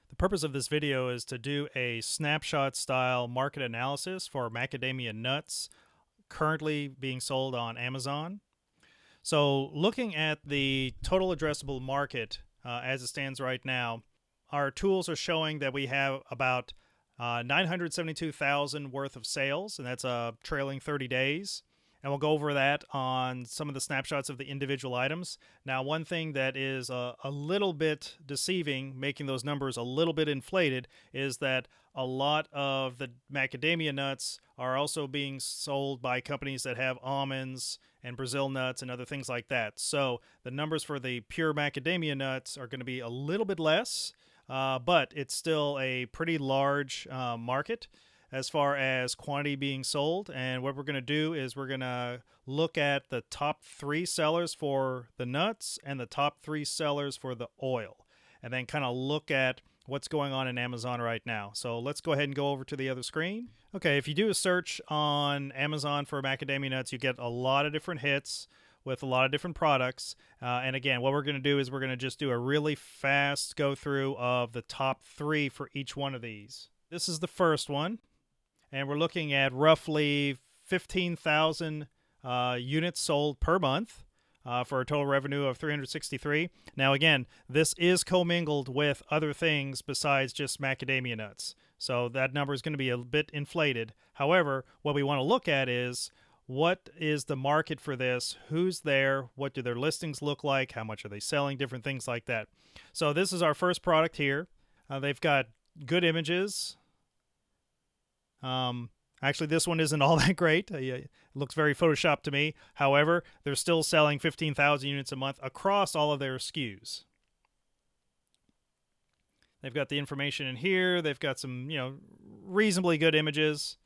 The purpose of this video is to do a snapshot style market analysis for macadamia nuts currently being sold on Amazon. So looking at the total addressable market as it stands right now, our tools are showing that we have about 972,000 worth of sales, and that's trailing 30 days. And we'll go over that on some of the snapshots of the individual items. Now, one thing that is a little bit deceiving, making those numbers a little bit inflated, is that a lot of the macadamia nuts are also being sold by companies that have almonds and Brazil nuts and other things like that. So the numbers for the pure macadamia nuts are going to be a little bit less, but it's still a pretty large market as far as quantity being sold. And what we're going to do is we're going to look at the top 3 sellers for the nuts and the top 3 sellers for the oil, and then kind of look at what's going on in Amazon right now. So let's go ahead and go over to the other screen. Okay, if you do a search on Amazon for macadamia nuts, you get a lot of different hits with a lot of different products. And again, what we're going to do is we're going to just do a really fast go through of the top 3 for each one of these. This is the first one, and we're looking at roughly 15,000 units sold per month for a total revenue of 363. Now again, this is commingled with other things besides just macadamia nuts, so that number is going to be a bit inflated. However, what we want to look at is what is the market for this, who's there, what do their listings look like, how much are they selling, different things like that. So this is our first product here. They've got good images. Actually, this one isn't all that great. It looks very Photoshopped to me. However, they're still selling 15,000 units a month across all of their SKUs. They've got the information in here. They've got some, reasonably good images.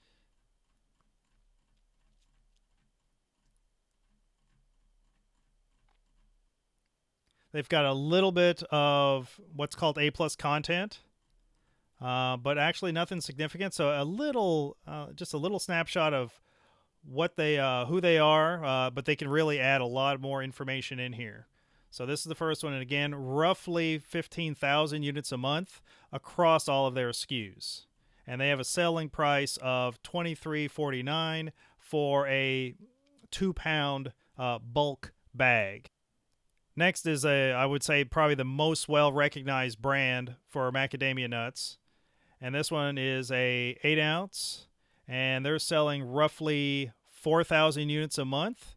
They've got a little bit of what's called A+ content. But actually nothing significant. So just a little snapshot of what they, who they are, but they can really add a lot more information in here. So this is the first one, and again, roughly 15,000 units a month across all of their SKUs, and they have a selling price of $23.49 for a 2-pound bulk bag. Next is I would say probably the most well-recognized brand for macadamia nuts. And this one is a 8-ounce, and they're selling roughly 4,000 units a month.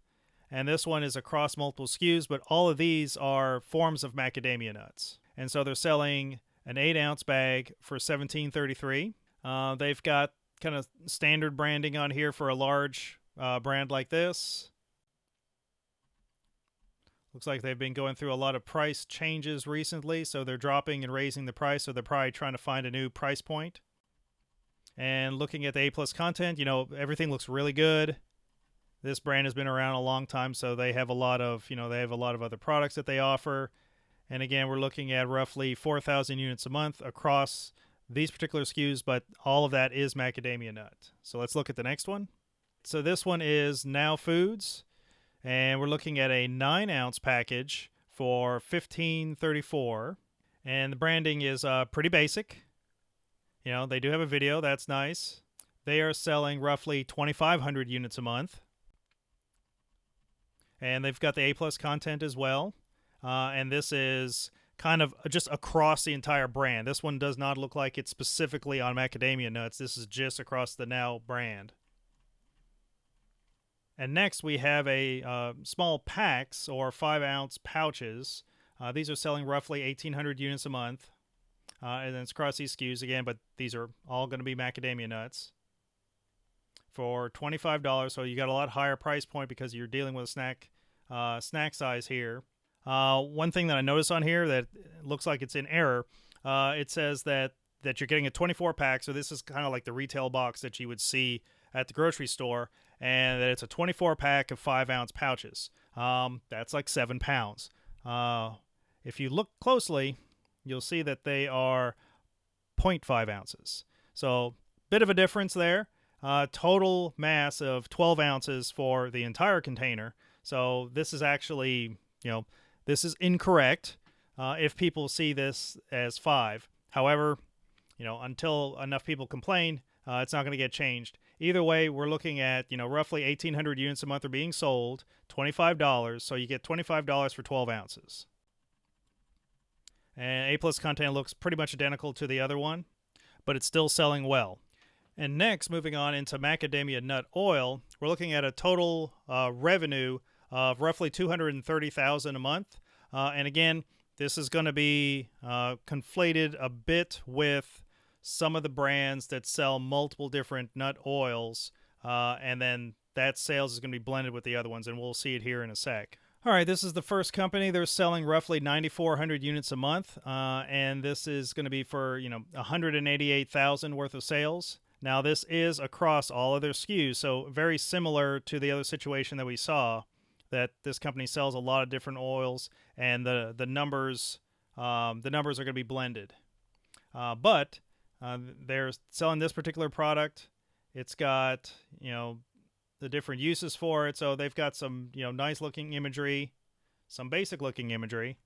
And this one is across multiple SKUs, but all of these are forms of macadamia nuts. And so they're selling an 8-ounce bag for $17.33. They've got kind of standard branding on here for a large brand like this. Looks like they've been going through a lot of price changes recently, so they're dropping and raising the price, so they're probably trying to find a new price point. And looking at the A+ content, everything looks really good. This brand has been around a long time, so they have a lot of, other products that they offer. And again, we're looking at roughly 4,000 units a month across these particular SKUs, but all of that is macadamia nut. So let's look at the next one. So this one is Now Foods. And we're looking at a 9-ounce package for $15.34. And the branding is pretty basic. They do have a video. That's nice. They are selling roughly 2,500 units a month. And they've got the A+ content as well. And this is kind of just across the entire brand. This one does not look like it's specifically on macadamia nuts. This is just across the Now brand. And next we have a small packs or 5-ounce pouches. These are selling roughly 1,800 units a month. And then it's across these SKUs again, but these are all going to be macadamia nuts for $25. So you got a lot higher price point because you're dealing with a snack size here. One thing that I noticed on here that looks like it's in error, it says that you're getting a 24-pack. So this is kind of like the retail box that you would see at the grocery store, and that it's a 24-pack of 5-ounce pouches. That's like 7 pounds. If you look closely, you'll see that they are 0.5 ounces. So bit of a difference there. Total mass of 12 ounces for the entire container. So this is actually, this is incorrect if people see this as 5. However, until enough people complain, it's not going to get changed. Either way, we're looking at, roughly 1,800 units a month are being sold, $25. So you get $25 for 12 ounces. And A plus content looks pretty much identical to the other one, but it's still selling well. And next, moving on into macadamia nut oil, we're looking at a total revenue of roughly $230,000 a month. And again, this is going to be conflated a bit with some of the brands that sell multiple different nut oils, and then that sales is going to be blended with the other ones, and we'll see it here in a sec. All right, this is the first company. They're selling roughly 9,400 units a month, and this is going to be for 188,000 worth of sales. Now, this is across all of their SKUs, so very similar to the other situation that we saw, that this company sells a lot of different oils, and the numbers are going to be blended. But they're selling this particular product. It's got the different uses for it. So they've got some nice looking imagery, some basic looking imagery,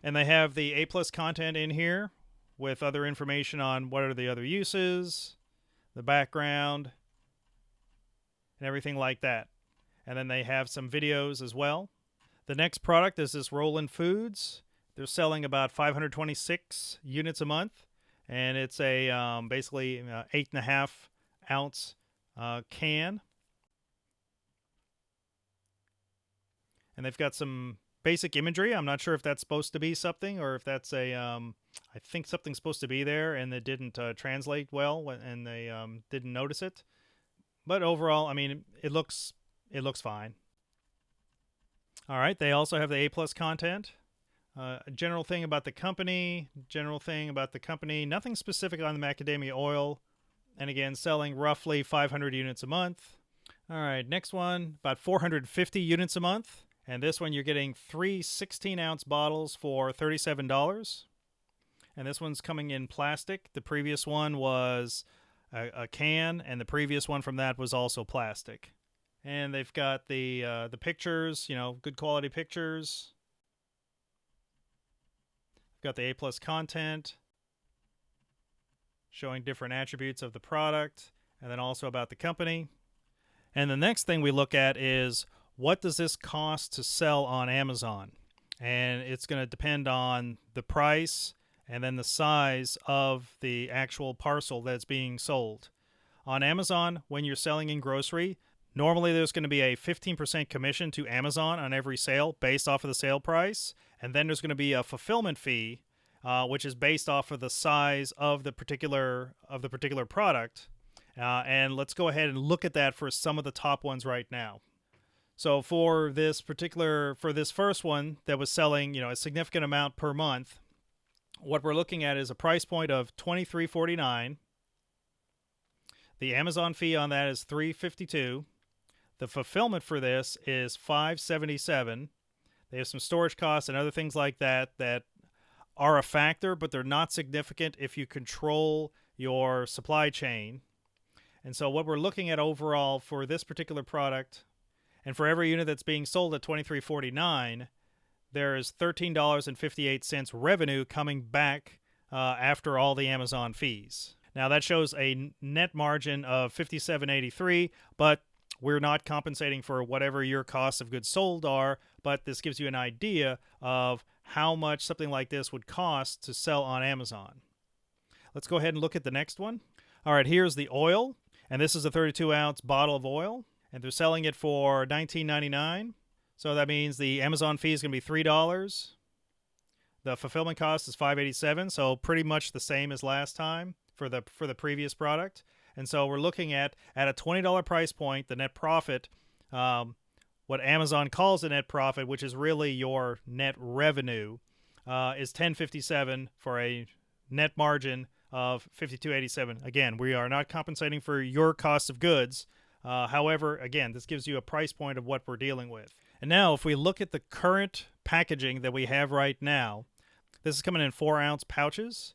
and they have the A plus content in here with other information on what are the other uses, the background, and everything like that. And then they have some videos as well. The next product is this Roland Foods. They're selling about 526 units a month, and it's a basically 8.5 ounce can. And they've got some basic imagery. I'm not sure if that's supposed to be something, or if that's I think something's supposed to be there and it didn't translate well, and they didn't notice it. But overall, I mean, it looks fine. All right, they also have the A plus content. General thing about the company, nothing specific on the macadamia oil. And again, selling roughly 500 units a month. All right, next one, about 450 units a month. And this one, you're getting 3 16-ounce bottles for $37. And this one's coming in plastic. The previous one was a can, and the previous one from that was also plastic. And they've got the pictures, good quality pictures. Got the A plus content, showing different attributes of the product, and then also about the company. And the next thing we look at is, what does this cost to sell on Amazon? And it's going to depend on the price and then the size of the actual parcel that's being sold. On Amazon, when you're selling in grocery, normally there's going to be a 15% commission to Amazon on every sale based off of the sale price. And then there's going to be a fulfillment fee, which is based off of the size of the particular product. And let's go ahead and look at that for some of the top ones right now. So for this first one that was selling, a significant amount per month, what we're looking at is a price point of $23.49. The Amazon fee on that is $3.52. The fulfillment for this is $5.77. They have some storage costs and other things like that that are a factor, but they're not significant if you control your supply chain. And so what we're looking at overall for this particular product, and for every unit that's being sold at $23.49, there's $13.58 revenue coming back after all the Amazon fees. Now that shows a net margin of $57.83, but we're not compensating for whatever your costs of goods sold are, but this gives you an idea of how much something like this would cost to sell on Amazon. Let's go ahead and look at the next one. All right, here's the oil, and this is a 32-ounce bottle of oil, and they're selling it for $19.99. So that means the Amazon fee is going to be $3. The fulfillment cost is $5.87, so pretty much the same as last time for the previous product. And so we're looking at a $20 price point, the net profit, what Amazon calls the net profit, which is really your net revenue, is $10.57 for a net margin of $52.87. Again, we are not compensating for your cost of goods. However, again, this gives you a price point of what we're dealing with. And now, if we look at the current packaging that we have right now, this is coming in 4-ounce pouches.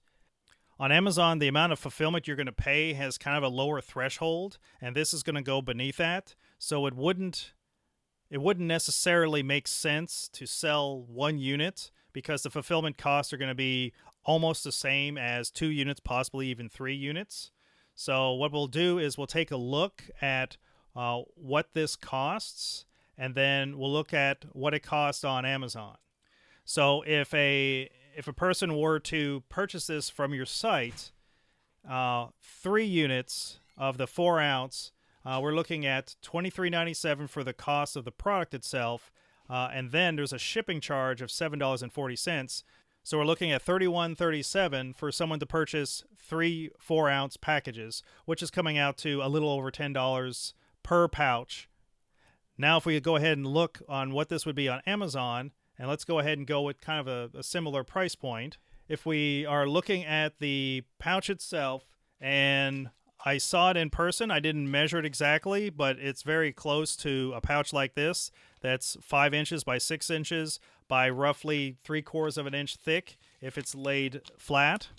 On Amazon, the amount of fulfillment you're going to pay has kind of a lower threshold, and this is going to go beneath that. So it wouldn't necessarily make sense to sell one unit because the fulfillment costs are going to be almost the same as 2 units, possibly even 3 units. So what we'll do is we'll take a look at what this costs, and then we'll look at what it costs on Amazon. So if a person were to purchase this from your site, 3 units of the 4 ounce, we're looking at $23.97 for the cost of the product itself, and then there's a shipping charge of $7.40. So we're looking at $31.37 for someone to purchase 3 4-ounce packages, which is coming out to a little over $10 per pouch. Now, if we go ahead and look on what this would be on Amazon, and let's go ahead and go with kind of a similar price point. If we are looking at the pouch itself, and I saw it in person, I didn't measure it exactly, but it's very close to a pouch like this that's 5 inches by 6 inches by roughly 3/4 of an inch thick if it's laid flat.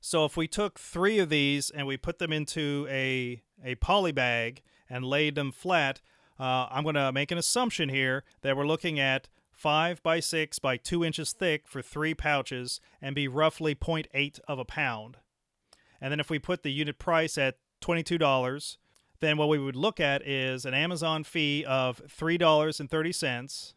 So if we took 3 of these and we put them into a poly bag and laid them flat, I'm going to make an assumption here that we're looking at 5 by 6 by 2 inches thick for 3 pouches and be roughly 0.8 of a pound. And then if we put the unit price at $22, then what we would look at is an Amazon fee of $3.30.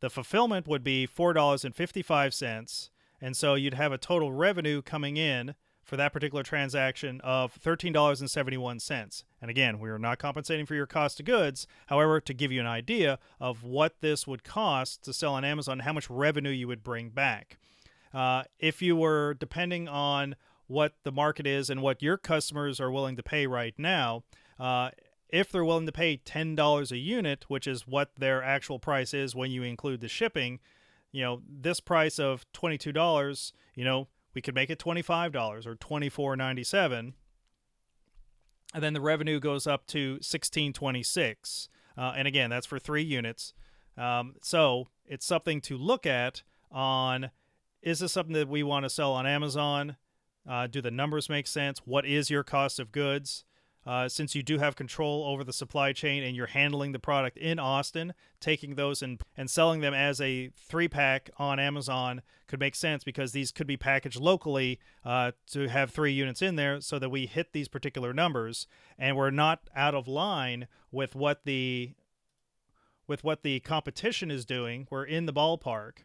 The fulfillment would be $4.55. And so you'd have a total revenue coming in for that particular transaction of $13.71. And again, we are not compensating for your cost of goods. However, to give you an idea of what this would cost to sell on Amazon, how much revenue you would bring back. If you were depending on what the market is and what your customers are willing to pay right now, if they're willing to pay $10 a unit, which is what their actual price is when you include the shipping, this price of $22, we could make it $25 or $24.97, and then the revenue goes up to $16.26. And again, that's for 3 units. So it's something to look at on, is this something that we want to sell on Amazon? Do the numbers make sense? What is your cost of goods? Since you do have control over the supply chain and you're handling the product in Austin, taking those and selling them as a 3-pack on Amazon could make sense, because these could be packaged locally to have 3 units in there so that we hit these particular numbers and we're not out of line with what the competition is doing. We're in the ballpark.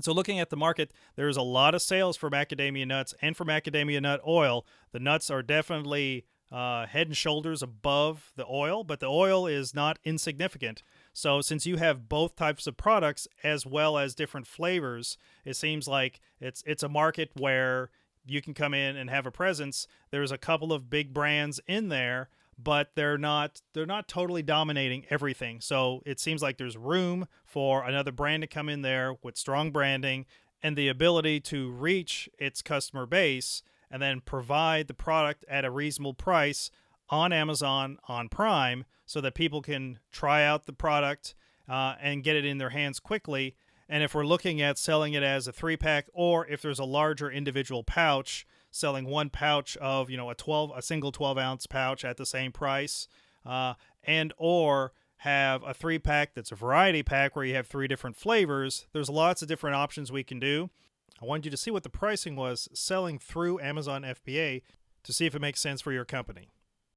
So looking at the market, there's a lot of sales for macadamia nuts and for macadamia nut oil. The nuts are definitely head and shoulders above the oil, but the oil is not insignificant. So since you have both types of products as well as different flavors, it seems like it's a market where you can come in and have a presence. There's a couple of big brands in there, but they're not totally dominating everything. So it seems like there's room for another brand to come in there with strong branding and the ability to reach its customer base and then provide the product at a reasonable price on Amazon, on Prime, so that people can try out the product and get it in their hands quickly. And if we're looking at selling it as a 3-pack, or if there's a larger individual pouch, selling 1 pouch of a single 12-ounce pouch at the same price, and or have a 3-pack that's a variety pack where you have 3 different flavors. There's lots of different options we can do. I wanted you to see what the pricing was selling through Amazon FBA to see if it makes sense for your company.